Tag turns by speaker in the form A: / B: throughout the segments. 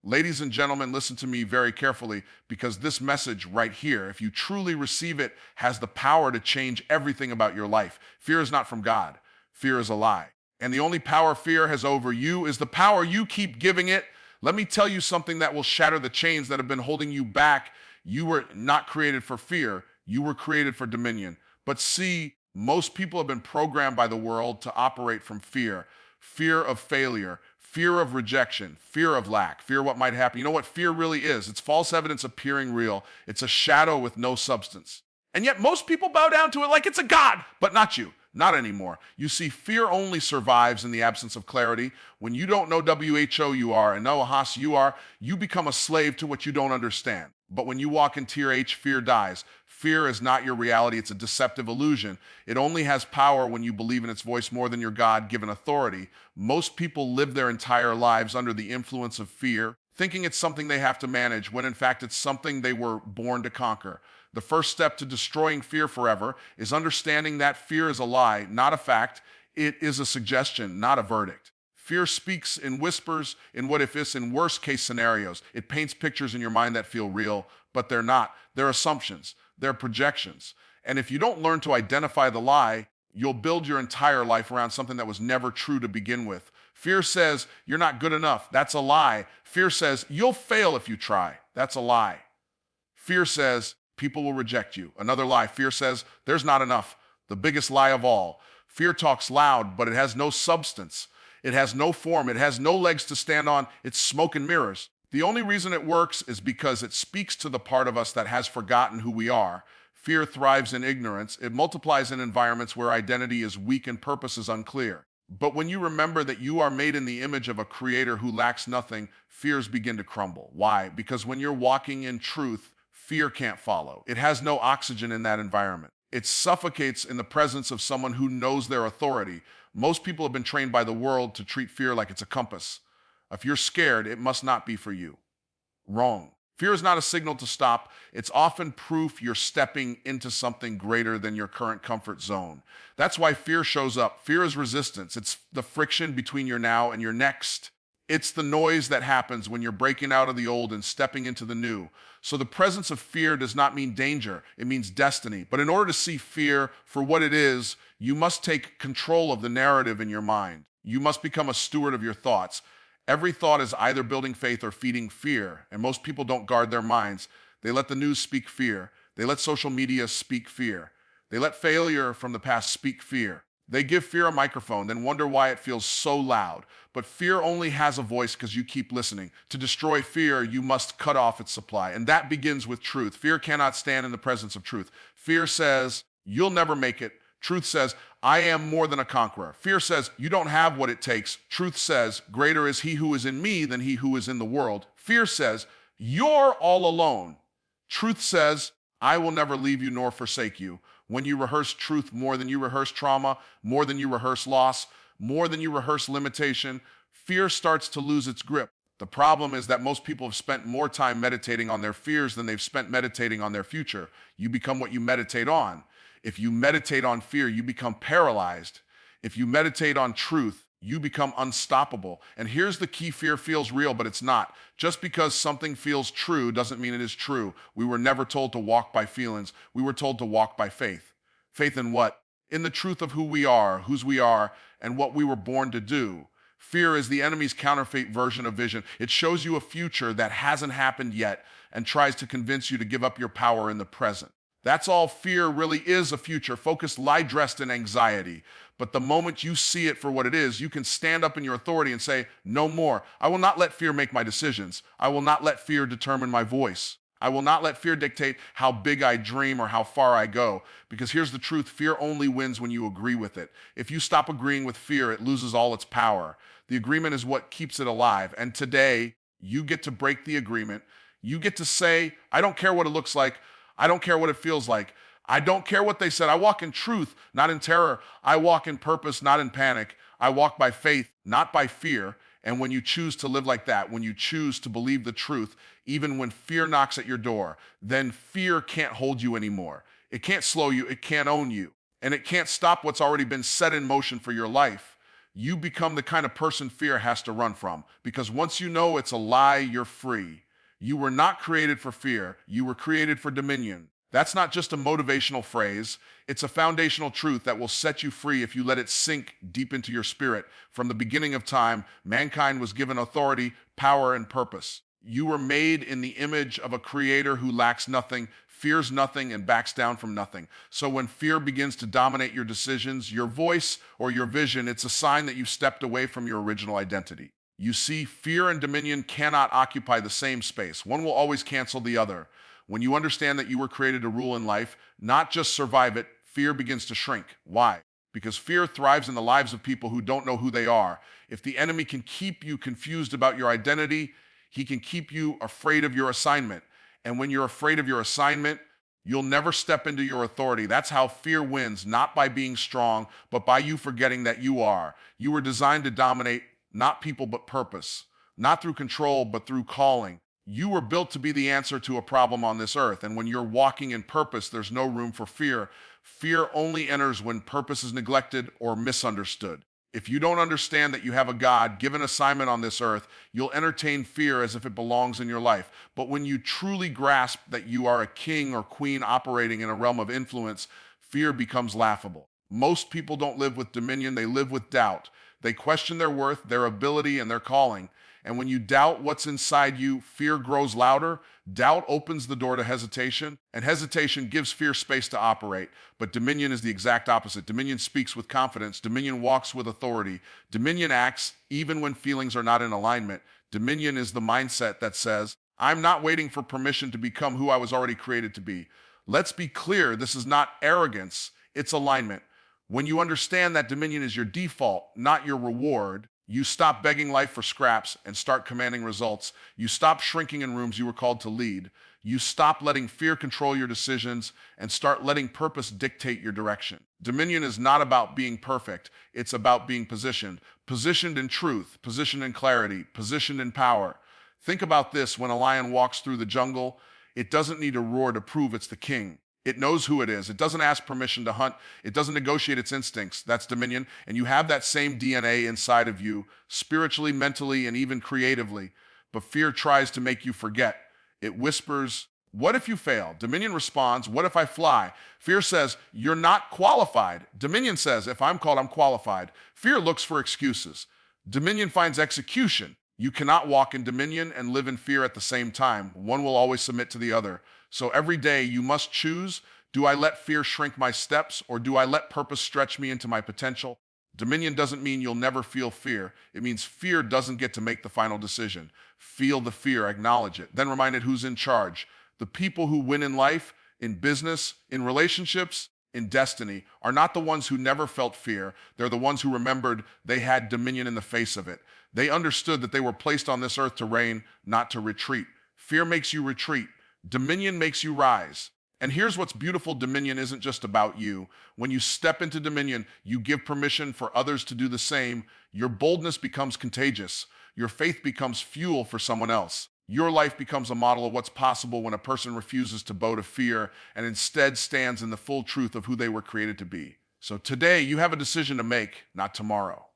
A: Ladies and gentlemen, listen to me very carefully because this message right here, if you truly receive it, has the power to change everything about your life. Fear is not from God. Fear is a lie. And the only power fear has over you is the power you keep giving it. Let me tell you something that will shatter the chains that have been holding you back. You were not created for fear. You were created for dominion. But see, most people have been programmed by the world to operate from fear. Fear of failure, fear of rejection, fear of lack, fear of what might happen. You know what fear really is? It's false evidence appearing real. It's a shadow with no substance. And yet most people bow down to it like it's a god, but not you. Not anymore. You see, fear only survives in the absence of clarity. When you don't know WHO you are and know Haas you are, you become a slave to what you don't understand. But when you walk in tier H, fear dies. Fear is not your reality. It's a deceptive illusion. It only has power when you believe in its voice more than your God-given authority. Most people live their entire lives under the influence of fear, thinking it's something they have to manage, when in fact it's something they were born to conquer. The first step to destroying fear forever is understanding that fear is a lie, not a fact. It is a suggestion, not a verdict. Fear speaks in whispers, in what-if-ifs, in worst-case scenarios. It paints pictures in your mind that feel real, but they're not. They're assumptions. They're projections. And if you don't learn to identify the lie, you'll build your entire life around something that was never true to begin with. Fear says you're not good enough. That's a lie. Fear says you'll fail if you try. That's a lie. Fear says people will reject you. Another lie. Fear says there's not enough. The biggest lie of all. Fear talks loud, but it has no substance. It has no form. It has no legs to stand on. It's smoke and mirrors. The only reason it works is because it speaks to the part of us that has forgotten who we are. Fear thrives in ignorance. It multiplies in environments where identity is weak and purpose is unclear. But when you remember that you are made in the image of a creator who lacks nothing, fears begin to crumble. Why? Because when you're walking in truth, fear can't follow. It has no oxygen in that environment. It suffocates in the presence of someone who knows their authority. Most people have been trained by the world to treat fear like it's a compass. If you're scared, it must not be for you. Wrong. Fear is not a signal to stop. It's often proof you're stepping into something greater than your current comfort zone. That's why fear shows up. Fear is resistance. It's the friction between your now and your next. It's the noise that happens when you're breaking out of the old and stepping into the new. So the presence of fear does not mean danger. It means destiny. But in order to see fear for what it is, you must take control of the narrative in your mind. You must become a steward of your thoughts. Every thought is either building faith or feeding fear, and most people don't guard their minds. They let the news speak fear. They let social media speak fear. They let failure from the past speak fear. They give fear a microphone, then wonder why it feels so loud. But fear only has a voice because you keep listening. To destroy fear, you must cut off its supply, and that begins with truth. Fear cannot stand in the presence of truth. Fear says, you'll never make it. Truth says, I am more than a conqueror. Fear says, you don't have what it takes. Truth says, greater is he who is in me than he who is in the world. Fear says, you're all alone. Truth says, I will never leave you nor forsake you. When you rehearse truth more than you rehearse trauma, more than you rehearse loss, more than you rehearse limitation, fear starts to lose its grip. The problem is that most people have spent more time meditating on their fears than they've spent meditating on their future. You become what you meditate on. If you meditate on fear, you become paralyzed. If you meditate on truth, you become unstoppable. And here's the key: fear feels real, but it's not. Just because something feels true doesn't mean it is true. We were never told to walk by feelings. We were told to walk by faith. Faith in what? In the truth of who we are, whose we are, and what we were born to do. Fear is the enemy's counterfeit version of vision. It shows you a future that hasn't happened yet and tries to convince you to give up your power in the present. That's all fear really is: a future-focused lie dressed in anxiety. But the moment you see it for what it is, you can stand up in your authority and say, no more. I will not let fear make my decisions. I will not let fear determine my voice. I will not let fear dictate how big I dream or how far I go. Because here's the truth: fear only wins when you agree with it. If you stop agreeing with fear, it loses all its power. The agreement is what keeps it alive. And today, you get to break the agreement. You get to say, I don't care what it looks like. I don't care what it feels like. I don't care what they said. I walk in truth, not in terror. I walk in purpose, not in panic. I walk by faith, not by fear. And when you choose to live like that, when you choose to believe the truth, even when fear knocks at your door, then fear can't hold you anymore. It can't slow you. It can't own you. And it can't stop what's already been set in motion for your life. you become the kind of person fear has to run from. Because once you know it's a lie, you're free. You were not created for fear. You were created for dominion. That's not just a motivational phrase. It's a foundational truth that will set you free if you let it sink deep into your spirit. From the beginning of time, mankind was given authority, power, and purpose. You were made in the image of a creator who lacks nothing, fears nothing, and backs down from nothing. So when fear begins to dominate your decisions, your voice, or your vision, it's a sign that you've stepped away from your original identity. You see, fear and dominion cannot occupy the same space. One will always cancel the other. When you understand that you were created to rule in life, not just survive it, fear begins to shrink. Why? Because fear thrives in the lives of people who don't know who they are. If the enemy can keep you confused about your identity, he can keep you afraid of your assignment. And when you're afraid of your assignment, you'll never step into your authority. That's how fear wins, not by being strong, but by you forgetting that you are. You were designed to dominate, not people, but purpose. Not through control, but through calling. You were built to be the answer to a problem on this earth. And when you're walking in purpose, there's no room for fear. Fear only enters when purpose is neglected or misunderstood. If you don't understand that you have a God-given assignment on this earth, you'll entertain fear as if it belongs in your life. But when you truly grasp that you are a king or queen operating in a realm of influence, fear becomes laughable. Most people don't live with dominion, they live with doubt. They question their worth, their ability, and their calling. And when you doubt what's inside you, fear grows louder. Doubt opens the door to hesitation, and hesitation gives fear space to operate. But dominion is the exact opposite. Dominion speaks with confidence. Dominion walks with authority. Dominion acts even when feelings are not in alignment. Dominion is the mindset that says, I'm not waiting for permission to become who I was already created to be. Let's be clear, this is not arrogance, it's alignment. When you understand that dominion is your default, not your reward, you stop begging life for scraps and start commanding results. You stop shrinking in rooms you were called to lead. You stop letting fear control your decisions and start letting purpose dictate your direction. Dominion is not about being perfect. It's about being positioned. Positioned in truth, positioned in clarity, positioned in power. Think about this: when a lion walks through the jungle, it doesn't need a roar to prove it's the king. It knows who it is. It doesn't ask permission to hunt. It doesn't negotiate its instincts. That's dominion. And you have that same DNA inside of you, spiritually, mentally, and even creatively. But fear tries to make you forget. It whispers, what if you fail? Dominion responds, what if I fly? Fear says, you're not qualified. Dominion says, if I'm called, I'm qualified. Fear looks for excuses. Dominion finds execution. You cannot walk in dominion and live in fear at the same time. One will always submit to the other. So every day you must choose, do I let fear shrink my steps, or do I let purpose stretch me into my potential? Dominion doesn't mean you'll never feel fear. It means fear doesn't get to make the final decision. Feel the fear, acknowledge it, then remind it who's in charge. The people who win in life, in business, in relationships, in destiny, are not the ones who never felt fear. They're the ones who remembered they had dominion in the face of it. They understood that they were placed on this earth to reign, not to retreat. Fear makes you retreat. Dominion makes you rise. And here's what's beautiful: dominion isn't just about you. When you step into dominion, you give permission for others to do the same. Your boldness becomes contagious. Your faith becomes fuel for someone else. Your life becomes a model of what's possible when a person refuses to bow to fear and instead stands in the full truth of who they were created to be. So today, you have a decision to make, not tomorrow.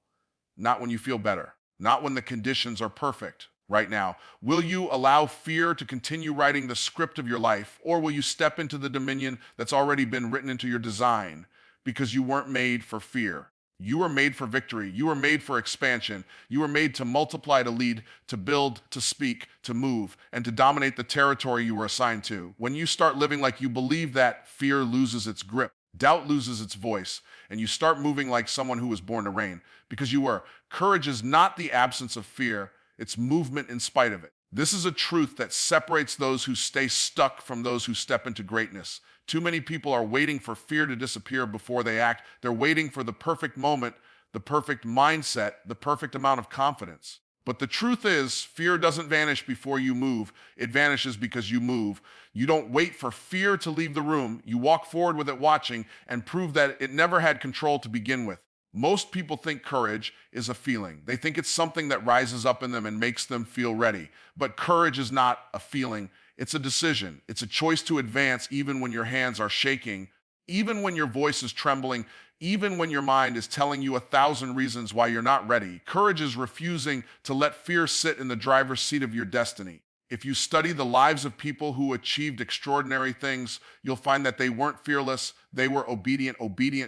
A: Not when you feel better. Not when the conditions are perfect. Right now, will you allow fear to continue writing the script of your life, or will you step into the dominion that's already been written into your design? Because you weren't made for fear. You were made for victory. You were made for expansion. You were made to multiply, to lead, to build, to speak, to move, and to dominate the territory you were assigned to. When you start living like you believe that, fear loses its grip. Doubt loses its voice, and you start moving like someone who was born to reign. Because you were. Courage is not the absence of fear. It's movement in spite of it. This is a truth that separates those who stay stuck from those who step into greatness. Too many people are waiting for fear to disappear before they act. They're waiting for the perfect moment, the perfect mindset, the perfect amount of confidence. But the truth is, fear doesn't vanish before you move. It vanishes because you move. You don't wait for fear to leave the room. You walk forward with it watching and prove that it never had control to begin with. Most people think courage is a feeling. They think it's something that rises up in them and makes them feel ready. But courage is not a feeling. It's a decision. It's a choice to advance even when your hands are shaking, even when your voice is trembling, even when your mind is telling you 1,000 reasons why you're not ready. Courage is refusing to let fear sit in the driver's seat of your destiny. If you study the lives of people who achieved extraordinary things, you'll find that they weren't fearless. They were obedient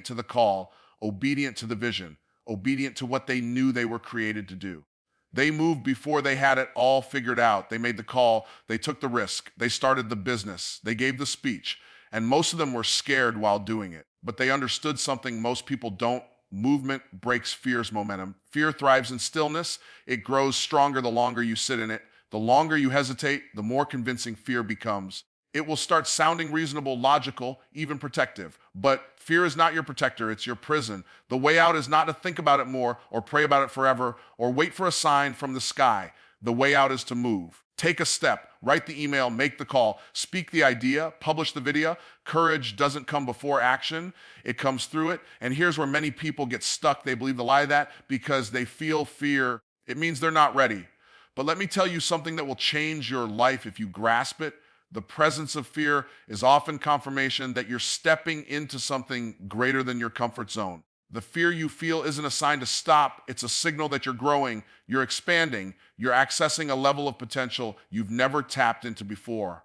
A: to the call, obedient to the vision, obedient to what they knew they were created to do. They moved before they had it all figured out. They made the call, they took the risk, they started the business, they gave the speech, and most of them were scared while doing it. But they understood something most people don't. Movement breaks fear's momentum. Fear thrives in stillness. It grows stronger the longer you sit in it. The longer you hesitate, the more convincing fear becomes. It will start sounding reasonable, logical, even protective. But fear is not your protector, it's your prison. The way out is not to think about it more or pray about it forever or wait for a sign from the sky. The way out is to move. Take a step, write the email, make the call, speak the idea, publish the video. Courage doesn't come before action, it comes through it. And here's where many people get stuck. They believe the lie of that because they feel fear. It means they're not ready. But let me tell you something that will change your life if you grasp it. The presence of fear is often confirmation that you're stepping into something greater than your comfort zone. The fear you feel isn't a sign to stop. It's a signal that you're growing, you're expanding, you're accessing a level of potential you've never tapped into before.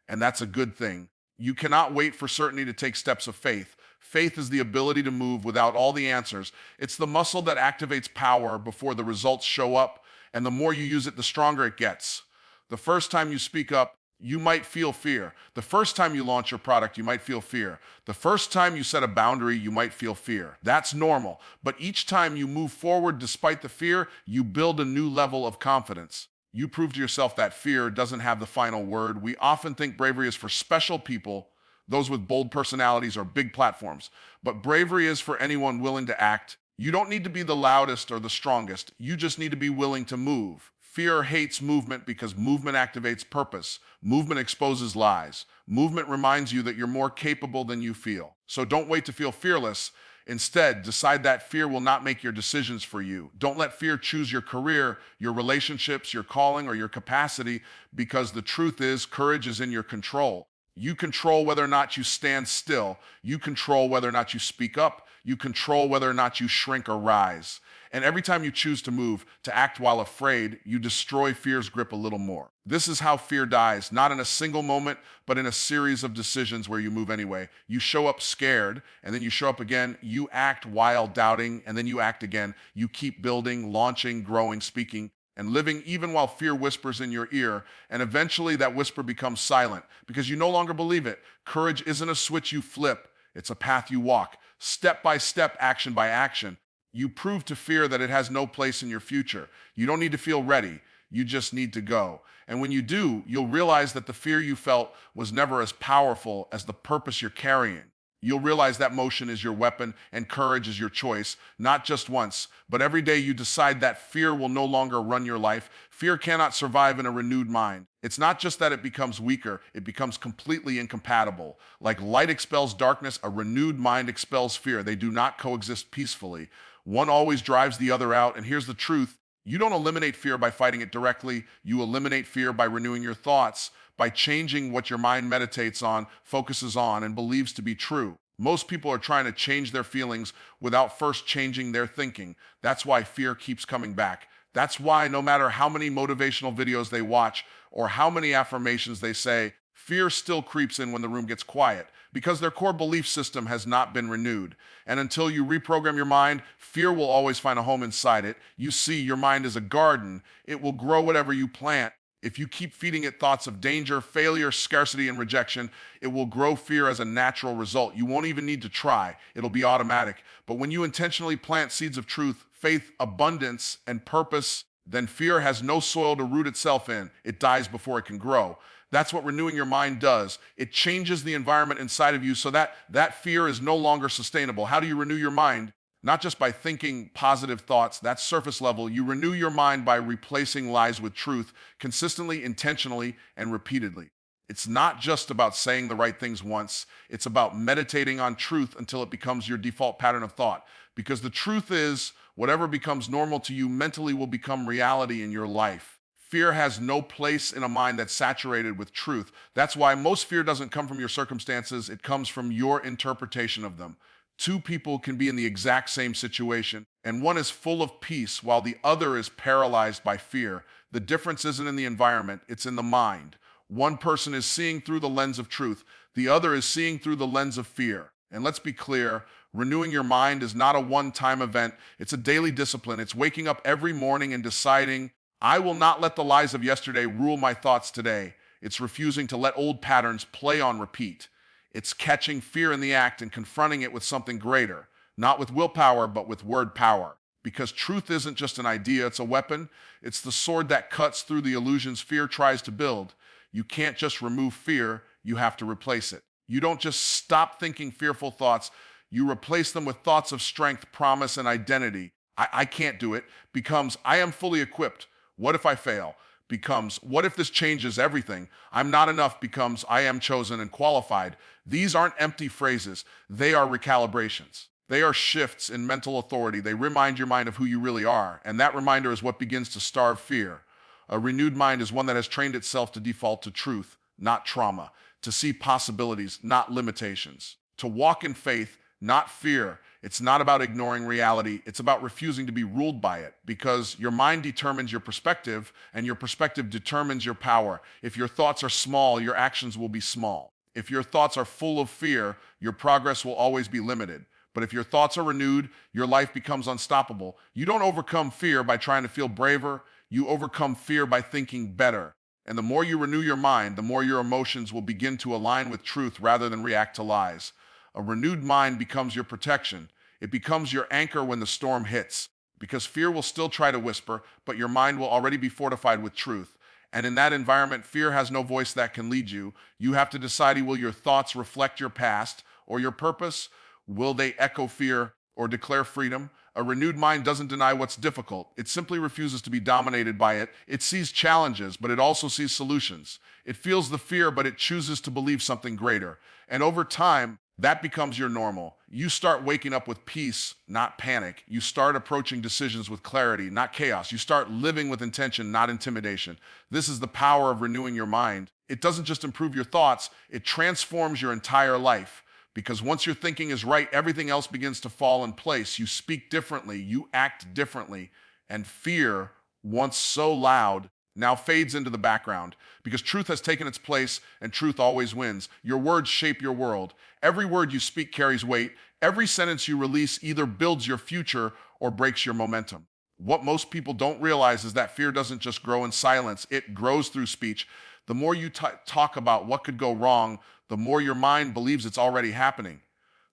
A: And that's a good thing. You cannot wait for certainty to take steps of faith. Faith is the ability to move without all the answers. It's the muscle that activates power before the results show up. And the more you use it, the stronger it gets. The first time you speak up, you might feel fear. The first time you launch your product, you might feel fear. The first time you set a boundary, you might feel fear. That's normal. But each time you move forward despite the fear, you build a new level of confidence. You prove to yourself that fear doesn't have the final word. We often think bravery is for special people, those with bold personalities or big platforms. But bravery is for anyone willing to act. You don't need to be the loudest or the strongest. You just need to be willing to move. Fear hates movement because movement activates purpose. Movement exposes lies. Movement reminds you that you're more capable than you feel. So don't wait to feel fearless. Instead, decide that fear will not make your decisions for you. Don't let fear choose your career, your relationships, your calling, or your capacity, because the truth is, courage is in your control. You control whether or not you stand still. You control whether or not you speak up. You control whether or not you shrink or rise. And every time you choose to move, to act while afraid, you destroy fear's grip a little more. This is how fear dies, not in a single moment, but in a series of decisions where you move anyway. You show up scared, and then you show up again. You act while doubting, and then you act again. You keep building, launching, growing, speaking, and living even while fear whispers in your ear. And eventually that whisper becomes silent because you no longer believe it. Courage isn't a switch you flip. It's a path you walk, step by step, action by action. You prove to fear that it has no place in your future. You don't need to feel ready. You just need to go. And when you do, you'll realize that the fear you felt was never as powerful as the purpose you're carrying. You'll realize that motion is your weapon and courage is your choice, not just once, but every day you decide that fear will no longer run your life. Fear cannot survive in a renewed mind. It's not just that it becomes weaker, it becomes completely incompatible. Like light expels darkness, a renewed mind expels fear. They do not coexist peacefully. One always drives the other out, and here's the truth. You don't eliminate fear by fighting it directly. You eliminate fear by renewing your thoughts, by changing what your mind meditates on, focuses on, and believes to be true. Most people are trying to change their feelings without first changing their thinking. That's why fear keeps coming back. That's why no matter how many motivational videos they watch or how many affirmations they say, fear still creeps in when the room gets quiet because their core belief system has not been renewed. And until you reprogram your mind, fear will always find a home inside it. You see, your mind is a garden. It will grow whatever you plant. If you keep feeding it thoughts of danger, failure, scarcity, and rejection, it will grow fear as a natural result. You won't even need to try. It'll be automatic. But when you intentionally plant seeds of truth, faith, abundance, and purpose, then fear has no soil to root itself in. It dies before it can grow. That's what renewing your mind does. It changes the environment inside of you so that fear is no longer sustainable. How do you renew your mind? Not just by thinking positive thoughts, that's surface level. You renew your mind by replacing lies with truth consistently, intentionally, and repeatedly. It's not just about saying the right things once. It's about meditating on truth until it becomes your default pattern of thought. Because the truth is, whatever becomes normal to you mentally will become reality in your life. Fear has no place in a mind that's saturated with truth. That's why most fear doesn't come from your circumstances. It comes from your interpretation of them. Two people can be in the exact same situation, and one is full of peace while the other is paralyzed by fear. The difference isn't in the environment, it's in the mind. One person is seeing through the lens of truth, the other is seeing through the lens of fear. And let's be clear, renewing your mind is not a one-time event, it's a daily discipline. It's waking up every morning and deciding, I will not let the lies of yesterday rule my thoughts today. It's refusing to let old patterns play on repeat. It's catching fear in the act and confronting it with something greater, not with willpower, but with word power. Because truth isn't just an idea, it's a weapon. It's the sword that cuts through the illusions fear tries to build. You can't just remove fear, you have to replace it. You don't just stop thinking fearful thoughts, you replace them with thoughts of strength, promise, and identity. I can't do it becomes, I am fully equipped. What if I fail? Becomes, what if this changes everything? I'm not enough becomes, I am chosen and qualified. These aren't empty phrases. They are recalibrations. They are shifts in mental authority. They remind your mind of who you really are. And that reminder is what begins to starve fear. A renewed mind is one that has trained itself to default to truth, not trauma, to see possibilities, not limitations, to walk in faith, not fear. It's not about ignoring reality. It's about refusing to be ruled by it, because your mind determines your perspective and your perspective determines your power. If your thoughts are small, your actions will be small. If your thoughts are full of fear, your progress will always be limited. But if your thoughts are renewed, your life becomes unstoppable. You don't overcome fear by trying to feel braver. You overcome fear by thinking better. And the more you renew your mind, the more your emotions will begin to align with truth rather than react to lies. A renewed mind becomes your protection. It becomes your anchor when the storm hits, because fear will still try to whisper, but your mind will already be fortified with truth. And in that environment, fear has no voice that can lead you. You have to decide, will your thoughts reflect your past or your purpose? Will they echo fear or declare freedom? A renewed mind doesn't deny what's difficult. It simply refuses to be dominated by it. It sees challenges, but it also sees solutions. It feels the fear, but it chooses to believe something greater. And over time, that becomes your normal. You start waking up with peace, not panic. You start approaching decisions with clarity, not chaos. You start living with intention, not intimidation. This is the power of renewing your mind. It doesn't just improve your thoughts, it transforms your entire life. Because once your thinking is right, everything else begins to fall in place. You speak differently, you act differently, and fear, once so loud, now fades into the background, because truth has taken its place and truth always wins. Your words shape your world. Every word you speak carries weight. Every sentence you release either builds your future or breaks your momentum. What most people don't realize is that fear doesn't just grow in silence, it grows through speech. The more you talk about what could go wrong, the more your mind believes it's already happening.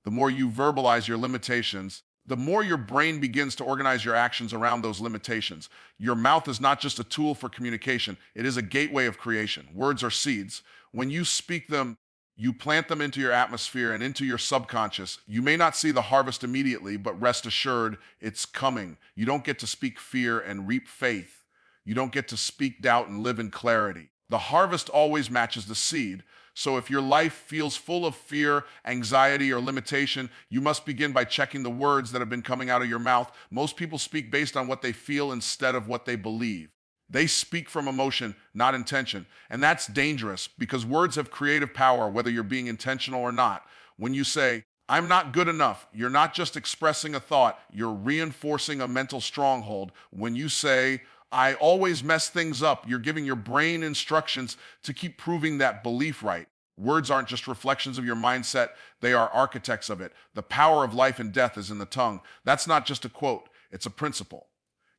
A: The more you verbalize your limitations, the more your brain begins to organize your actions around those limitations. Your mouth is not just a tool for communication, it is a gateway of creation. Words are seeds. When you speak them, you plant them into your atmosphere and into your subconscious. You may not see the harvest immediately, but rest assured, it's coming. You don't get to speak fear and reap faith. You don't get to speak doubt and live in clarity. The harvest always matches the seed. So if your life feels full of fear, anxiety, or limitation, you must begin by checking the words that have been coming out of your mouth. Most people speak based on what they feel instead of what they believe. They speak from emotion, not intention. And that's dangerous because words have creative power, whether you're being intentional or not. When you say, I'm not good enough, you're not just expressing a thought, you're reinforcing a mental stronghold. When you say, I always mess things up, you're giving your brain instructions to keep proving that belief right. Words aren't just reflections of your mindset, they are architects of it. The power of life and death is in the tongue. That's not just a quote, it's a principle.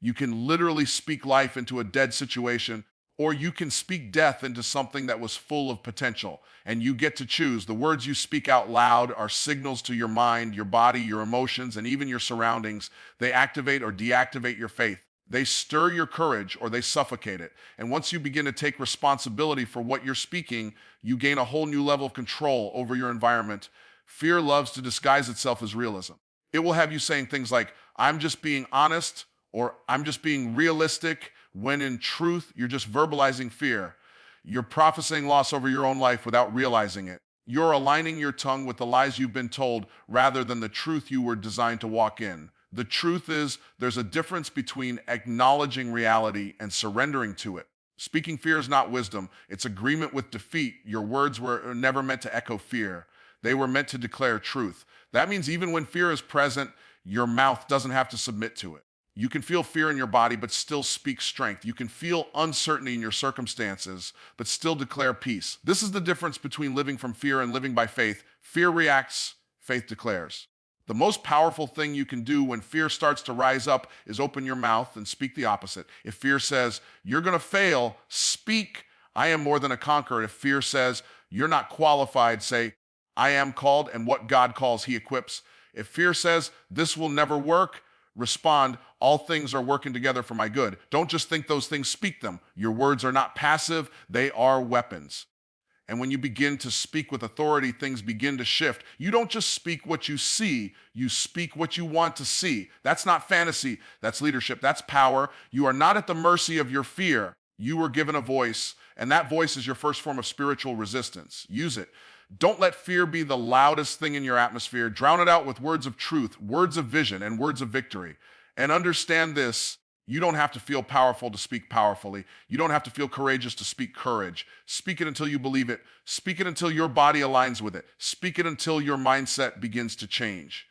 A: You can literally speak life into a dead situation, or you can speak death into something that was full of potential. And you get to choose. The words you speak out loud are signals to your mind, your body, your emotions, and even your surroundings. They activate or deactivate your faith. They stir your courage or they suffocate it. And once you begin to take responsibility for what you're speaking, you gain a whole new level of control over your environment. Fear loves to disguise itself as realism. It will have you saying things like, I'm just being honest, or I'm just being realistic, when in truth, you're just verbalizing fear. You're prophesying loss over your own life without realizing it. You're aligning your tongue with the lies you've been told rather than the truth you were designed to walk in. The truth is, there's a difference between acknowledging reality and surrendering to it. Speaking fear is not wisdom. It's agreement with defeat. Your words were never meant to echo fear. They were meant to declare truth. That means even when fear is present, your mouth doesn't have to submit to it. You can feel fear in your body, but still speak strength. You can feel uncertainty in your circumstances, but still declare peace. This is the difference between living from fear and living by faith. Fear reacts, faith declares. The most powerful thing you can do when fear starts to rise up is open your mouth and speak the opposite. If fear says, you're going to fail, speak, I am more than a conqueror. If fear says, you're not qualified, say, I am called, and what God calls, he equips. If fear says, this will never work, respond, all things are working together for my good. Don't just think those things, speak them. Your words are not passive, they are weapons. And when you begin to speak with authority, things begin to shift. You don't just speak what you see, you speak what you want to see. That's not fantasy, that's leadership, that's power. You are not at the mercy of your fear. You were given a voice, and that voice is your first form of spiritual resistance. Use it. Don't let fear be the loudest thing in your atmosphere. Drown it out with words of truth, words of vision, and words of victory. And understand this, you don't have to feel powerful to speak powerfully. You don't have to feel courageous to speak courage. Speak it until you believe it. Speak it until your body aligns with it. Speak it until your mindset begins to change.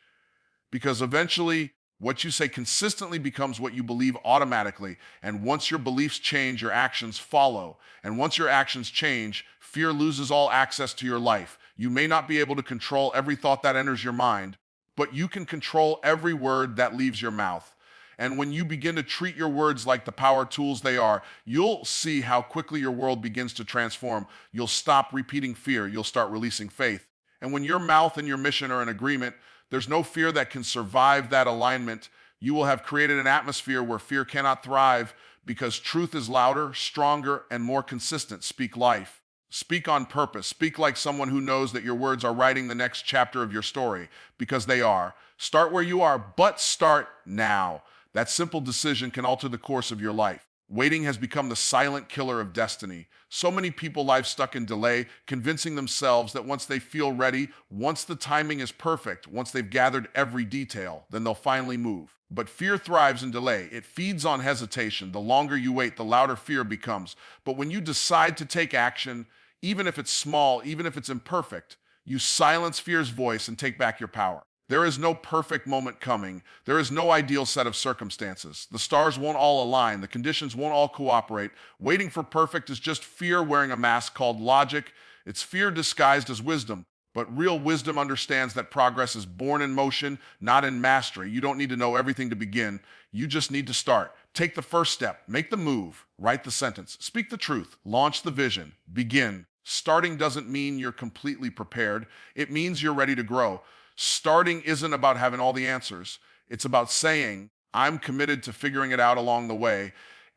A: Because eventually, what you say consistently becomes what you believe automatically. And once your beliefs change, your actions follow. And once your actions change, fear loses all access to your life. You may not be able to control every thought that enters your mind, but you can control every word that leaves your mouth. And when you begin to treat your words like the power tools they are, you'll see how quickly your world begins to transform. You'll stop repeating fear. You'll start releasing faith. And when your mouth and your mission are in agreement, there's no fear that can survive that alignment. You will have created an atmosphere where fear cannot thrive because truth is louder, stronger, and more consistent. Speak life. Speak on purpose. Speak like someone who knows that your words are writing the next chapter of your story, because they are. Start where you are, but start now. That simple decision can alter the course of your life. Waiting has become the silent killer of destiny. So many people live stuck in delay, convincing themselves that once they feel ready, once the timing is perfect, once they've gathered every detail, then they'll finally move. But fear thrives in delay. It feeds on hesitation. The longer you wait, the louder fear becomes. But when you decide to take action, even if it's small, even if it's imperfect, you silence fear's voice and take back your power. There is no perfect moment coming. There is no ideal set of circumstances. The stars won't all align. The conditions won't all cooperate. Waiting for perfect is just fear wearing a mask called logic. It's fear disguised as wisdom. But real wisdom understands that progress is born in motion, not in mastery. You don't need to know everything to begin. You just need to start. Take the first step. Make the move. Write the sentence. Speak the truth. Launch the vision. Begin. Starting doesn't mean you're completely prepared. It means you're ready to grow. Starting isn't about having all the answers. It's about saying, I'm committed to figuring it out along the way.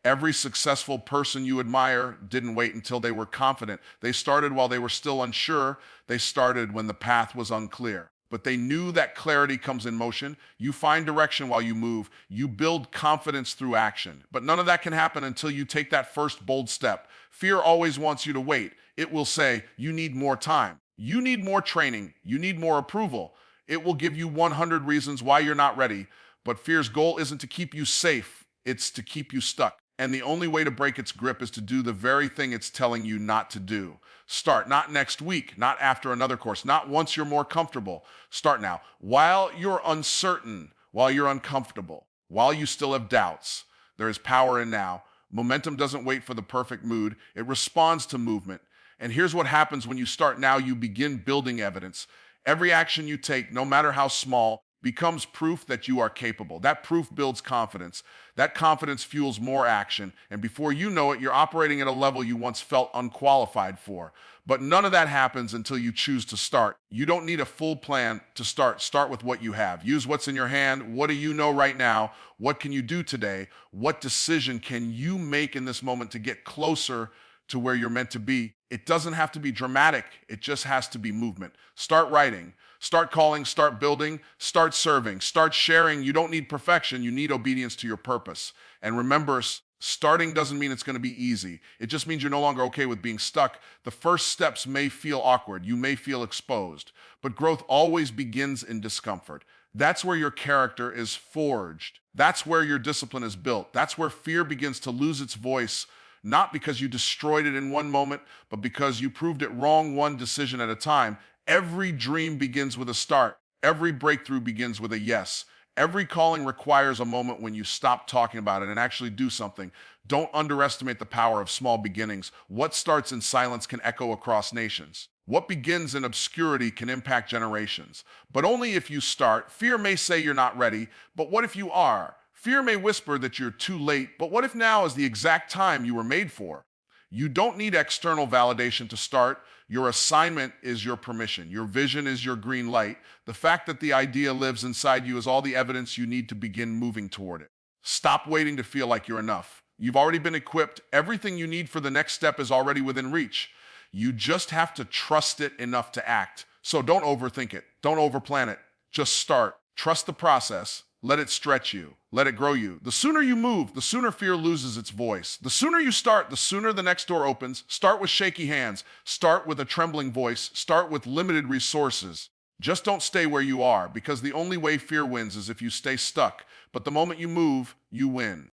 A: Every successful person you admire didn't wait until they were confident. They started while they were still unsure. They started when the path was unclear. But they knew that clarity comes in motion. You find direction while you move. You build confidence through action. But none of that can happen until you take that first bold step. Fear always wants you to wait. It will say, you need more time. You need more training. You need more approval. It will give you 100 reasons why you're not ready. But fear's goal isn't to keep you safe. It's to keep you stuck. And the only way to break its grip is to do the very thing it's telling you not to do. Start, not next week, not after another course, not once you're more comfortable. Start now. While you're uncertain, while you're uncomfortable, while you still have doubts, there is power in now. Momentum doesn't wait for the perfect mood. It responds to movement. And here's what happens when you start now. You begin building evidence. Every action you take, no matter how small, becomes proof that you are capable. That proof builds confidence. That confidence fuels more action. And before you know it, you're operating at a level you once felt unqualified for. But none of that happens until you choose to start. You don't need a full plan to start. Start with what you have. Use what's in your hand. What do you know right now? What can you do today? What decision can you make in this moment to get closer to where you're meant to be? It doesn't have to be dramatic. It just has to be movement. Start writing, start calling, start building, start serving, start sharing. You don't need perfection. You need obedience to your purpose. And remember, starting doesn't mean it's going to be easy. It just means you're no longer okay with being stuck. The first steps may feel awkward. You may feel exposed, but growth always begins in discomfort. That's where your character is forged. That's where your discipline is built. That's where fear begins to lose its voice. Not because you destroyed it in one moment, but because you proved it wrong one decision at a time. Every dream begins with a start. Every breakthrough begins with a yes. Every calling requires a moment when you stop talking about it and actually do something. Don't underestimate the power of small beginnings. What starts in silence can echo across nations. What begins in obscurity can impact generations. But only if you start. Fear may say you're not ready, but what if you are? Fear may whisper that you're too late, but what if now is the exact time you were made for? You don't need external validation to start. Your assignment is your permission. Your vision is your green light. The fact that the idea lives inside you is all the evidence you need to begin moving toward it. Stop waiting to feel like you're enough. You've already been equipped. Everything you need for the next step is already within reach. You just have to trust it enough to act. So don't overthink it. Don't overplan it. Just start. Trust the process. Let it stretch you. Let it grow you. The sooner you move, the sooner fear loses its voice. The sooner you start, the sooner the next door opens. Start with shaky hands. Start with a trembling voice. Start with limited resources. Just don't stay where you are, because the only way fear wins is if you stay stuck. But the moment you move, you win.